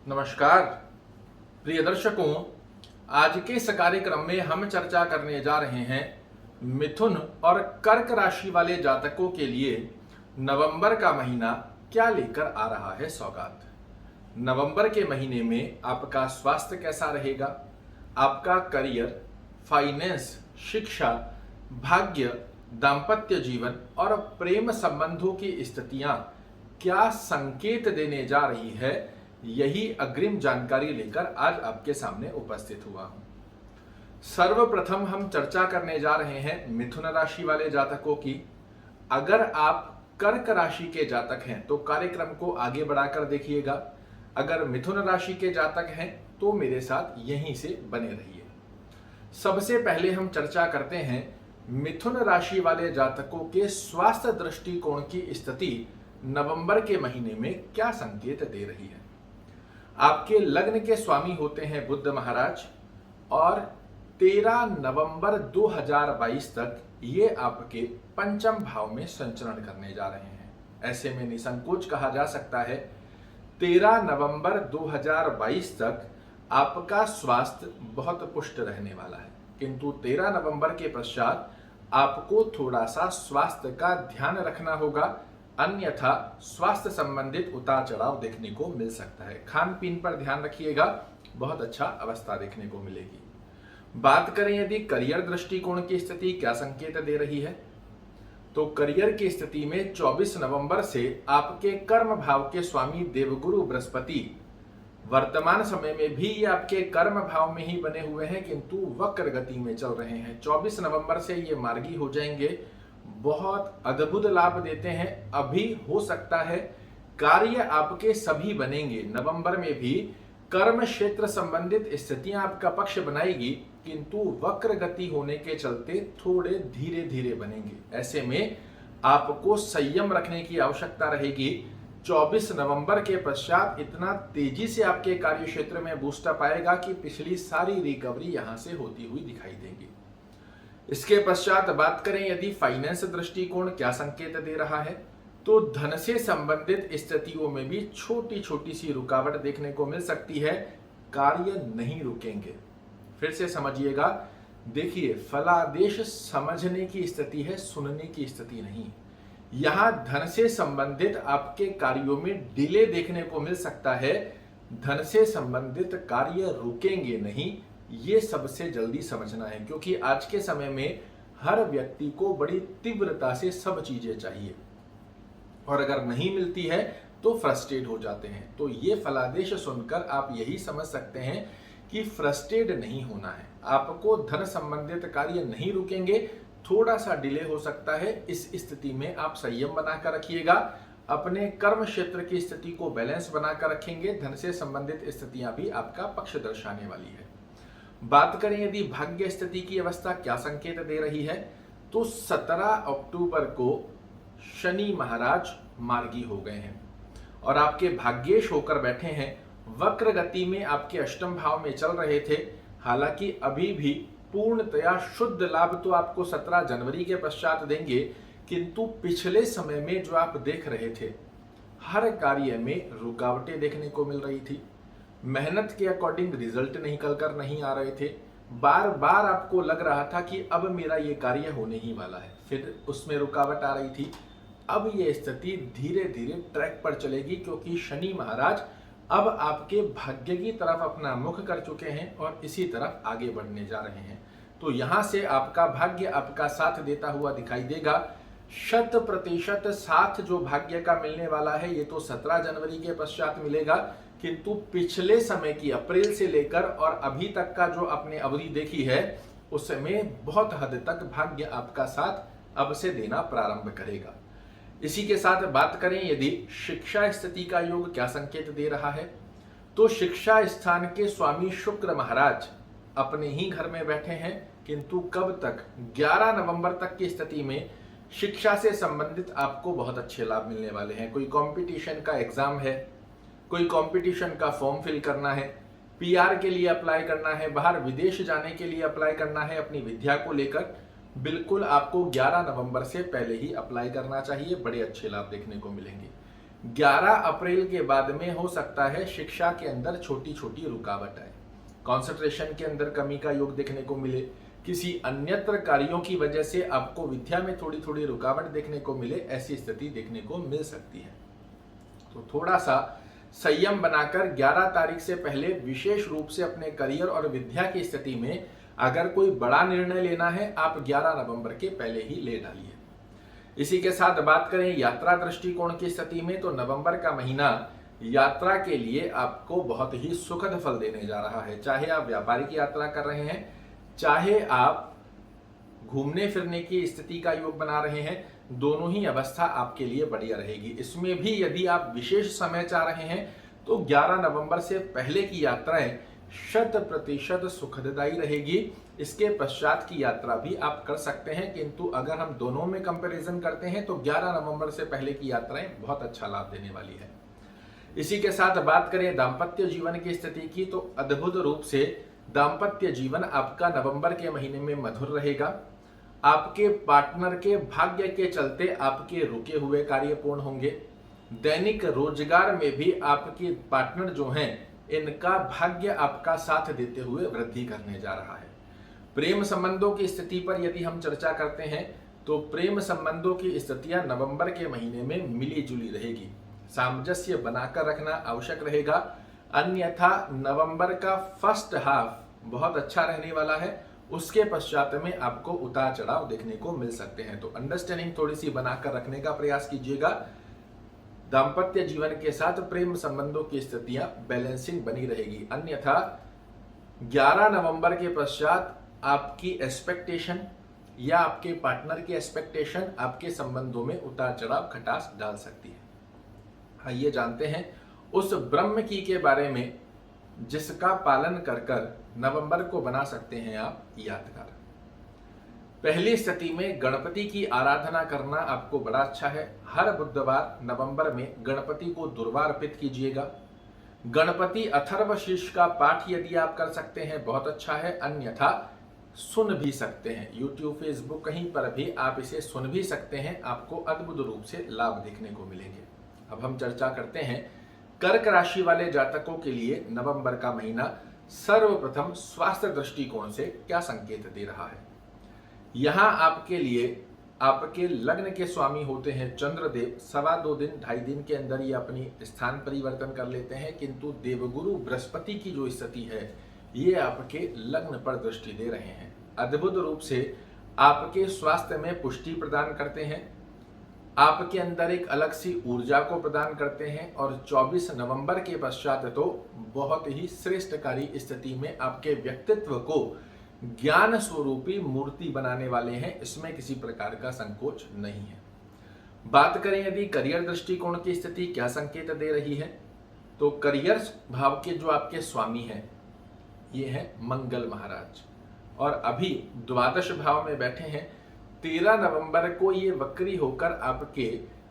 नमस्कार प्रिय दर्शकों, आज के इस कार्यक्रम में हम चर्चा करने जा रहे हैं मिथुन और कर्क राशि वाले जातकों के लिए नवंबर का महीना क्या लेकर आ रहा है सौगात। नवंबर के महीने में आपका स्वास्थ्य कैसा रहेगा, आपका करियर, फाइनेंस, शिक्षा, भाग्य, दांपत्य जीवन और प्रेम संबंधों की स्थितियां क्या संकेत देने जा रही है, यही अग्रिम जानकारी लेकर आज आपके सामने उपस्थित हुआ हूं। सर्वप्रथम हम चर्चा करने जा रहे हैं मिथुन राशि वाले जातकों की। अगर आप कर्क राशि के जातक हैं तो कार्यक्रम को आगे बढ़ाकर देखिएगा। अगर मिथुन राशि के जातक हैं तो मेरे साथ यहीं से बने रहिए। सबसे पहले हम चर्चा करते हैं मिथुन राशि वाले जातकों के स्वास्थ्य दृष्टिकोण की स्थिति नवंबर के महीने में क्या संकेत दे रही है। आपके लग्न के स्वामी होते हैं बुध महाराज और 13 नवंबर 2022 तक ये आपके पंचम भाव में संचरण करने जा रहे हैं। ऐसे में निसंकोच कहा जा सकता है 13 नवंबर 2022 तक आपका स्वास्थ्य बहुत पुष्ट रहने वाला है, किंतु 13 नवंबर के पश्चात आपको थोड़ा सा स्वास्थ्य का ध्यान रखना होगा, अन्यथा स्वास्थ्य संबंधित उतार चढ़ाव देखने को मिल सकता है। खान पीन पर ध्यान रखिएगा, बहुत अच्छा अवस्था देखने को मिलेगी। बात करें यदि करियर दृष्टिकोण की स्थिति क्या संकेत दे रही है, तो करियर की स्थिति में 24 नवंबर से आपके कर्म भाव के स्वामी देवगुरु बृहस्पति वर्तमान समय में भी ये आपके कर्म भाव में ही बने हुए हैं, किंतु वक्र गति में चल रहे हैं। 24 नवंबर से ये मार्गी हो जाएंगे, बहुत अद्भुत लाभ देते हैं। अभी हो सकता है कार्य आपके सभी बनेंगे, नवंबर में भी कर्म क्षेत्र संबंधित स्थितियां आपका पक्ष बनाएगी, किंतु वक्र गति होने के चलते थोड़े धीरे धीरे बनेंगे। ऐसे में आपको संयम रखने की आवश्यकता रहेगी। 24 नवंबर के पश्चात इतना तेजी से आपके कार्य क्षेत्र में बूस्टअप आएगा कि पिछली सारी रिकवरी यहां से होती हुई दिखाई देगी। इसके पश्चात बात करें यदि फाइनेंस दृष्टिकोण क्या संकेत दे रहा है, तो धन से संबंधित स्थितियों में भी छोटी छोटी सी रुकावट देखने को मिल सकती है। कार्य नहीं रुकेंगे, फिर से समझिएगा। देखिए, फलादेश समझने की स्थिति है, सुनने की स्थिति नहीं। यहां धन से संबंधित आपके कार्यों में डिले देखने को मिल सकता है। धन से संबंधित कार्य रुकेंगे नहीं, ये सबसे जल्दी समझना है, क्योंकि आज के समय में हर व्यक्ति को बड़ी तीव्रता से सब चीजें चाहिए और अगर नहीं मिलती है तो फ्रस्ट्रेट हो जाते हैं। तो ये फलादेश सुनकर आप यही समझ सकते हैं कि फ्रस्ट्रेट नहीं होना है। आपको धन संबंधित कार्य नहीं रुकेंगे, थोड़ा सा डिले हो सकता है। इस स्थिति में आप संयम बनाकर रखिएगा, अपने कर्म क्षेत्र की स्थिति को बैलेंस बनाकर रखेंगे। धन से संबंधित स्थितियां भी आपका पक्ष दर्शाने वाली है। बात करें यदि भाग्य स्थिति की अवस्था क्या संकेत दे रही है, तो 17 अक्टूबर को शनि महाराज मार्गी हो गए हैं और आपके भाग्येश होकर बैठे हैं। वक्र गति में आपके अष्टम भाव में चल रहे थे। हालांकि अभी भी पूर्णतया शुद्ध लाभ तो आपको 17 जनवरी के पश्चात देंगे, किंतु पिछले समय में जो आप देख रहे थे हर कार्य में रुकावटें देखने को मिल रही थी। मेहनत के अकॉर्डिंग रिजल्ट निकल कर नहीं आ रहे थे। बार बार आपको लग रहा था कि अब मेरा ये कार्य होने ही वाला है, फिर उसमें रुकावट आ रही थी। अब ये स्थिति धीरे धीरे ट्रैक पर चलेगी, क्योंकि शनि महाराज अब आपके भाग्य की तरफ अपना मुख कर चुके हैं और इसी तरफ आगे बढ़ने जा रहे हैं। तो यहां से आपका भाग्य आपका साथ देता हुआ दिखाई देगा। 100% साथ जो भाग्य का मिलने वाला है ये तो 17 जनवरी के पश्चात मिलेगा, किंतु पिछले समय की अप्रैल से लेकर और अभी तक का जो आपने अवधि देखी है उसमें बहुत हद तक भाग्य आपका साथ अब से देना प्रारंभ करेगा। इसी के साथ बात करें यदि शिक्षा स्थिति का योग क्या संकेत दे रहा है, तो शिक्षा स्थान के स्वामी शुक्र महाराज अपने ही घर में बैठे हैं, किंतु कब तक, 11 नवंबर तक की स्थिति में शिक्षा से संबंधित आपको बहुत अच्छे लाभ मिलने वाले हैं। कोई कंपटीशन का एग्जाम है, कोई कंपटीशन का फॉर्म फिल करना है, पीआर के लिए अप्लाई करना है, बाहर विदेश जाने के लिए अप्लाई करना है अपनी विद्या को लेकर, बिल्कुल आपको 11 नवंबर से पहले ही अप्लाई करना चाहिए। बड़े अच्छे लाभ देखने को मिलेंगे। 11 अप्रैल के बाद में हो सकता है शिक्षा के अंदर छोटी छोटी रुकावट आए, कंसंट्रेशन के अंदर कमी का योग देखने को मिले, किसी अन्यत्र कार्यों की वजह से आपको विद्या में थोड़ी थोड़ी रुकावट देखने को मिले, ऐसी स्थिति देखने को मिल सकती है। तो थोड़ा सा संयम बनाकर 11 तारीख से पहले विशेष रूप से अपने करियर और विद्या की स्थिति में अगर कोई बड़ा निर्णय लेना है, आप 11 नवंबर के पहले ही ले डालिए। इसी के साथ बात करें यात्रा दृष्टिकोण की स्थिति में, तो नवंबर का महीना यात्रा के लिए आपको बहुत ही सुखद फल देने जा रहा है। चाहे आप व्यापारिक यात्रा कर रहे हैं, चाहे आप घूमने फिरने की स्थिति का योग बना रहे हैं, दोनों ही अवस्था आपके लिए बढ़िया रहेगी। इसमें भी यदि आप विशेष समय चाह रहे हैं तो 11 नवंबर से पहले की यात्राएं 100% सुखददायी रहेगी। इसके पश्चात की यात्रा भी आप कर सकते हैं, किंतु अगर हम दोनों में कंपैरिजन करते हैं तो 11 नवंबर से पहले की यात्राएं बहुत अच्छा लाभ देने वाली है। इसी के साथ बात करें दाम्पत्य जीवन की स्थिति की, तो अद्भुत रूप से दाम्पत्य जीवन आपका नवंबर के महीने में मधुर रहेगा। आपके पार्टनर के भाग्य के चलते आपके रुके हुए कार्य पूर्ण होंगे। दैनिक रोजगार में भी आपके पार्टनर जो हैं, इनका भाग्य आपका साथ देते हुए वृद्धि करने जा रहा है। प्रेम संबंधों की स्थिति पर यदि हम चर्चा करते हैं तो प्रेम संबंधों की स्थितियां नवंबर के महीने में मिली जुली रहेगी। सामंजस्य बनाकर रखना आवश्यक रहेगा, अन्यथा नवंबर का फर्स्ट हाफ बहुत अच्छा रहने वाला है, उसके पश्चात में आपको उतार चढ़ाव देखने को मिल सकते हैं। तो अंडरस्टैंडिंग थोड़ी सी बनाकर रखने का प्रयास कीजिएगा। दाम्पत्य जीवन के साथ प्रेम संबंधों की स्थितियां बैलेंसिंग बनी रहेगी, अन्यथा 11 नवंबर के पश्चात आपकी एक्सपेक्टेशन या आपके पार्टनर की एक्सपेक्टेशन आपके संबंधों में उतार चढ़ाव खटास डाल सकती है। आइए जानते हैं उस ब्रह्म की के बारे में जिसका पालन कर कर नवंबर को बना सकते हैं आप यादगार। पहली स्थिति में गणपति की आराधना करना आपको बड़ा अच्छा है। हर बुधवार नवंबर में गणपति को दुर्वा अर्पित कीजिएगा। गणपति अथर्वशीर्ष का पाठ यदि आप कर सकते हैं बहुत अच्छा है, अन्यथा सुन भी सकते हैं। YouTube, Facebook कहीं पर भी आप इसे सुन भी सकते हैं, आपको अद्भुत रूप से लाभ देखने को मिलेंगे। अब हम चर्चा करते हैं कर्क राशि वाले जातकों के लिए नवंबर का महीना सर्वप्रथम स्वास्थ्य दृष्टिकोण से क्या संकेत दे रहा है। यहां आपके लिए आपके लग्न के स्वामी होते हैं चंद्रदेव। 2.25 दिन 2.5 दिन के अंदर ये अपनी स्थान परिवर्तन कर लेते हैं, किंतु देवगुरु बृहस्पति की जो स्थिति है ये आपके लग्न पर दृष्टि दे रहे हैं। अद्भुत रूप से आपके स्वास्थ्य में पुष्टि प्रदान करते हैं, आपके अंदर एक अलग सी ऊर्जा को प्रदान करते हैं, और 24 नवंबर के पश्चात तो बहुत ही श्रेष्ठकारी स्थिति में आपके व्यक्तित्व को ज्ञान स्वरूपी मूर्ति बनाने वाले हैं। इसमें किसी प्रकार का संकोच नहीं है। बात करें यदि करियर दृष्टिकोण की स्थिति क्या संकेत दे रही है, तो करियर भाव के जो आपके स्वामी हैं ये हैं मंगल महाराज, और अभी द्वादश भाव में बैठे हैं। 13 नवंबर को ये वक्री होकर आपके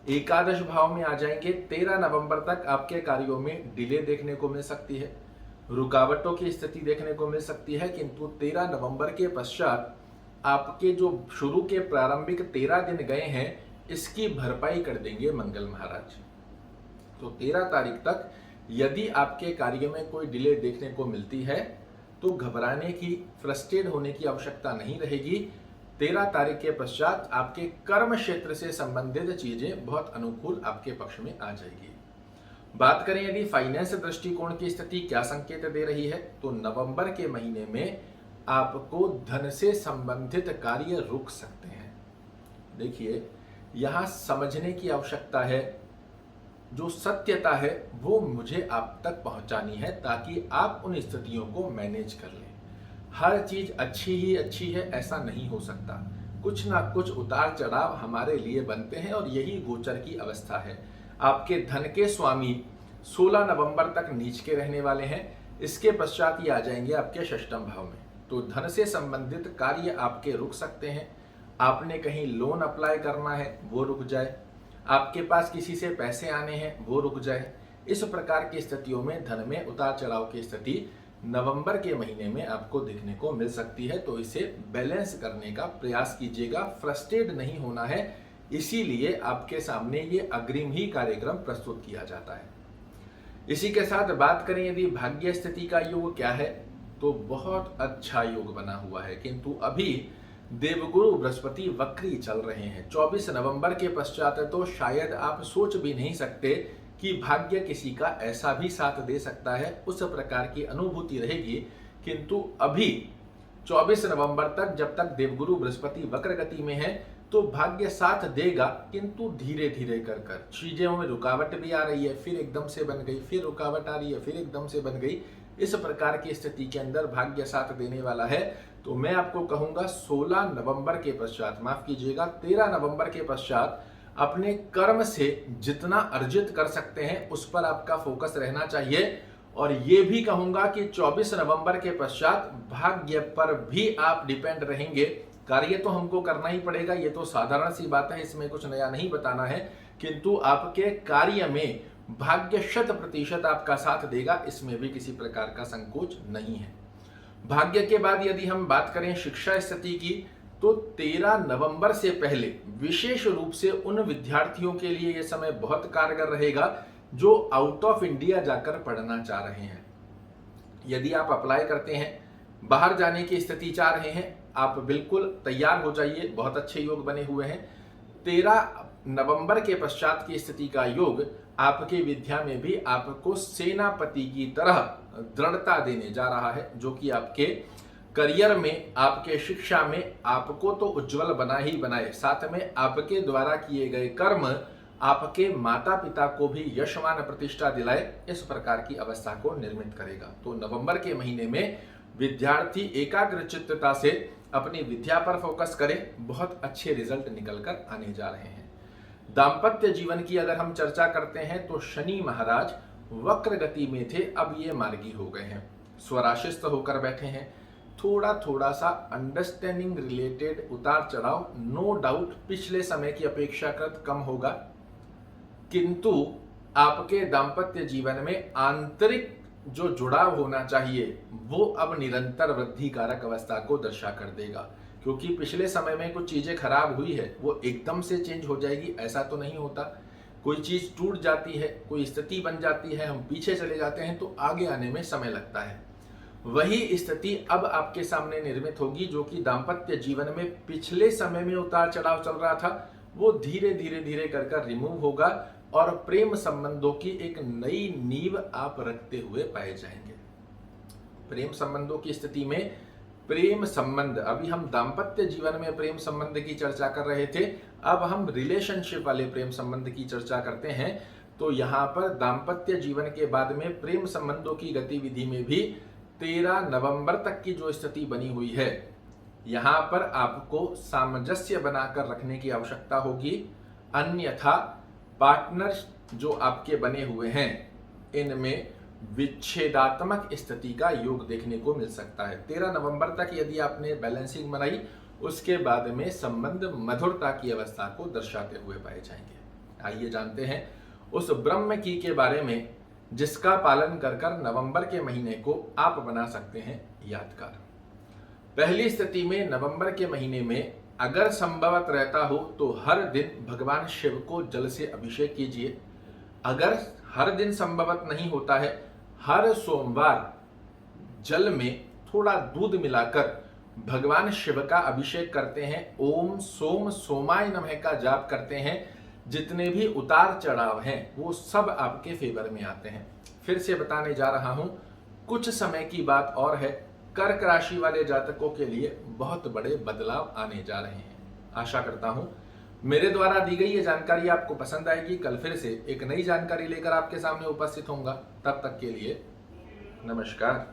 एकादश भाव में आ जाएंगे। 13 नवंबर तक आपके कार्यों में डिले देखने को मिल सकती है, रुकावटों की स्थिति देखने को मिल सकती है, किंतु 13 नवंबर के पश्चात आपके जो शुरू के प्रारंभिक 13 दिन गए हैं इसकी भरपाई कर देंगे मंगल महाराज। तो 13 तारीख तक यदि आपके कार्य में कोई डिले देखने को मिलती है तो घबराने की, फ्रस्ट्रेट होने की आवश्यकता नहीं रहेगी। 13 तारीख के पश्चात आपके कर्म क्षेत्र से संबंधित चीजें बहुत अनुकूल आपके पक्ष में आ जाएगी। बात करें यदि फाइनेंस दृष्टिकोण की स्थिति क्या संकेत दे रही है, तो नवंबर के महीने में आपको धन से संबंधित कार्य रुक सकते हैं। देखिए यहां समझने की आवश्यकता है, जो सत्यता है वो मुझे आप तक पहुंचानी है ताकि आप उन स्थितियों को मैनेज कर लें। हर चीज अच्छी ही अच्छी है ऐसा नहीं हो सकता, कुछ ना कुछ उतार चढ़ाव हमारे लिए बनते हैं, और यही गोचर की अवस्था है। आपके धन के स्वामी 16 नवंबर तक नीच के रहने वाले हैं, इसके पश्चात ये आ जाएंगे आपके षष्ठम भाव में। तो धन से संबंधित कार्य आपके रुक सकते हैं। आपने कहीं लोन अप्लाई करना है वो रुक जाए, आपके पास किसी से पैसे आने हैं वो रुक जाए। इस प्रकार की स्थितियों में धन में उतार चढ़ाव की स्थिति नवंबर के महीने में आपको देखने को मिल सकती है। तो इसे बैलेंस करने का प्रयास कीजिएगा, फ्रस्ट्रेट नहीं होना है, इसीलिए आपके सामने ये अग्रिम ही कार्यक्रम प्रस्तुत किया जाता है। इसी के साथ बात करें यदि भाग्य स्थिति का योग क्या है, तो बहुत अच्छा योग बना हुआ है, किंतु अभी देवगुरु बृहस्पति वक्री चल रहे हैं। 24 नवंबर के पश्चात तो शायद आप सोच भी नहीं सकते कि भाग्य किसी का ऐसा भी साथ दे सकता है, उस प्रकार की अनुभूति रहेगी। किंतु अभी 24 नवंबर तक जब तक देवगुरु बृहस्पति वक्र गति में है तो भाग्य साथ देगा, किंतु धीरे धीरे कर कर चीजों में रुकावट भी आ रही है, फिर एकदम से बन गई, फिर रुकावट आ रही है, फिर एकदम से बन गई। इस प्रकार की स्थिति के अंदर भाग्य साथ देने वाला है। तो मैं आपको कहूंगा 16 नवंबर के पश्चात, माफ कीजिएगा 13 नवंबर के पश्चात अपने कर्म से जितना अर्जित कर सकते हैं उस पर आपका फोकस रहना चाहिए। और ये भी कहूंगा कि 24 नवंबर के पश्चात भाग्य पर भी आप डिपेंड रहेंगे। कार्य तो हमको करना ही पड़ेगा, ये तो साधारण सी बात है, इसमें कुछ नया नहीं बताना है, किंतु आपके कार्य में भाग्य 100% आपका साथ देगा, इसमें भी किसी प्रकार का संकोच नहीं है। भाग्य के बाद यदि हम बात करें शिक्षा स्थिति की, तो 13 नवंबर से पहले विशेष रूप से उन विद्यार्थियों के लिए यह समय बहुत कारगर रहेगा जो आउट ऑफ इंडिया जाकर पढ़ना चाह रहे हैं। यदि आप अप्लाई करते हैं, बाहर जाने की स्थिति चाह रहे हैं, आप बिल्कुल तैयार हो जाइए, बहुत अच्छे योग बने हुए हैं। 13 नवंबर के पश्चात की स्थिति का योग आपके विद्या में भी आपको सेनापति की तरह दृढ़ता देने जा रहा है, जो कि आपके करियर में, आपके शिक्षा में आपको तो उज्जवल बना ही बनाए, साथ में आपके द्वारा किए गए कर्म आपके माता पिता को भी यशमान प्रतिष्ठा दिलाए, इस प्रकार की अवस्था को निर्मित करेगा। तो नवंबर के महीने में विद्यार्थी एकाग्र चित्तता से अपनी विद्या पर फोकस करें, बहुत अच्छे रिजल्ट निकल कर आने जा रहे हैं। दाम्पत्य जीवन की अगर हम चर्चा करते हैं तो शनि महाराज वक्र गति में थे, अब ये मार्गी हो गए हैं, स्वराशिस्थ होकर बैठे हैं। थोड़ा सा अंडरस्टैंडिंग रिलेटेड उतार चढ़ाव नो डाउट पिछले समय की अपेक्षाकृत कम होगा, किंतु आपके दाम्पत्य जीवन में आंतरिक जो जुड़ाव होना चाहिए वो अब निरंतर वृद्धि कारक अवस्था को दर्शा कर देगा। क्योंकि पिछले समय में कुछ चीजें खराब हुई है, वो एकदम से चेंज हो जाएगी ऐसा तो नहीं होता। कोई चीज टूट जाती है, कोई स्थिति बन जाती है, हम पीछे चले जाते हैं तो आगे आने में समय लगता है। वही स्थिति अब आपके सामने निर्मित होगी, जो कि दाम्पत्य जीवन में पिछले समय में उतार चढ़ाव चल रहा था, वो धीरे धीरे कर रिमूव होगा और प्रेम संबंधों की एक नई नींव आप रखते हुए पाए जाएंगे। प्रेम संबंधों की स्थिति में प्रेम संबंध, अभी हम दाम्पत्य जीवन में प्रेम संबंध की चर्चा कर रहे थे, अब हम रिलेशनशिप वाले प्रेम संबंध की चर्चा करते हैं। तो यहाँ पर दाम्पत्य जीवन के बाद में प्रेम संबंधों की गतिविधि में भी 13 नवंबर तक की जो स्थिति बनी हुई है, यहाँ पर आपको सामंजस्य बनाकर रखने की आवश्यकता होगी। अन्यथा पार्टनर्स जो आपके बने हुए हैं इनमें विच्छेदात्मक स्थिति का योग देखने को मिल सकता है। 13 नवंबर तक यदि आपने बैलेंसिंग बनाई, उसके बाद में संबंध मधुरता की अवस्था को दर्शाते हुए पाए जाएंगे। आइए जानते हैं उस ब्रह्म की के बारे में जिसका पालन कर कर नवंबर के महीने को आप बना सकते हैं यादगार। पहली स्थिति में नवंबर के महीने में अगर संभवत रहता हो तो हर दिन भगवान शिव को जल से अभिषेक कीजिए। अगर हर दिन संभवत नहीं होता है, हर सोमवार जल में थोड़ा दूध मिलाकर भगवान शिव का अभिषेक करते हैं, ओम सोम सोमाय नमः का जाप करते हैं, जितने भी उतार चढ़ाव हैं वो सब आपके फेवर में आते हैं। फिर से बताने जा रहा हूं, कुछ समय की बात और है, कर्क राशि वाले जातकों के लिए बहुत बड़े बदलाव आने जा रहे हैं। आशा करता हूं मेरे द्वारा दी गई ये जानकारी आपको पसंद आएगी। कल फिर से एक नई जानकारी लेकर आपके सामने उपस्थित होऊंगा। तब तक के लिए नमस्कार।